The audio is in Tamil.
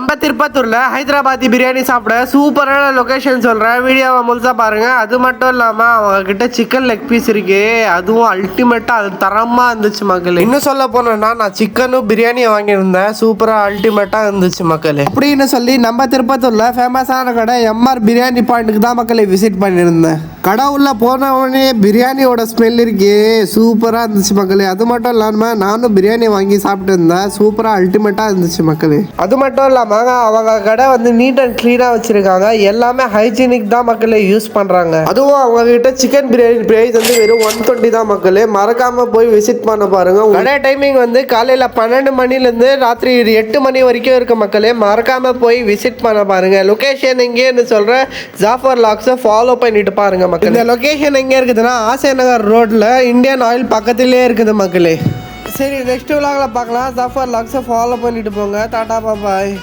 நம்ம திருப்பத்தூர்ல ஹைதராபாத்தி பிரியாணி சாப்பிட சூப்பரான லொகேஷன் சொல்றேன், வீடியோவை முழுசா பாருங்க. அது மட்டும் இல்லாம அவங்க கிட்ட சிக்கன் லெக் பீஸ் இருக்கு, அதுவும் அல்டிமேட்டா அது தரமா இருந்துச்சு மக்களே. இன்னும் சொல்ல போனோம்னா நான் சிக்கனும் பிரியாணியை வாங்கியிருந்தேன், சூப்பரா அல்டிமேட்டா இருந்துச்சு மக்களே. அப்படின்னு சொல்லி நம்ம திருப்பத்தூர்ல ஃபேமஸான கடை எம்ஆர் பிரியாணி பாயிண்ட்டுக்கு தான் மக்களை விசிட் பண்ணியிருந்தேன். கடை உள்ள போன உடனே பிரியாணியோட ஸ்மெல் இருக்கே சூப்பரா இருந்துச்சு மக்களே. அது மட்டும் இல்லாம நானும் பிரியாணி வாங்கி சாப்பிட்டு இருந்தேன், சூப்பரா அல்டிமேட்டா இருந்துச்சு மக்களே. அது மட்டும் இல்லாம அவங்க கடை வந்து நீட் அண்ட் கிளீனா வச்சிருக்காங்க, எல்லாமே ஹைஜீனிக் தான் மக்களே யூஸ் பண்றாங்க. அதுவும் அவங்க கிட்ட சிக்கன் பிரியாணி பிரைஸ் வந்து வெறும் 120 தான் மக்களே. மறக்காம போய் விசிட் பண்ண பாருங்க. கடை டைமிங் வந்து காலையில 12 மணில இருந்து ராத்திரி 8 மணி வரைக்கும் இருக்கு மக்களே. மறக்காம போய் விசிட் பண்ண பாருங்க. லொகேஷன் எங்கேன்னு சொல்ற ஜாஃபர் லாக்ஸை ஃபாலோ பண்ணிட்டு பாருங்க மக்களே. இந்த லொகேஷன் எங்க இருக்குதுன்னா ஆசை நகர் ரோட்ல இந்தியன் ஆயில் பக்கத்திலே இருக்குது மக்களே. சரி, நெக்ஸ்ட் விலாகில் பார்க்கலாம். ஜாஃபர் லாக்ஸை ஃபாலோ பண்ணிட்டு போங்க. டாடா பாய்.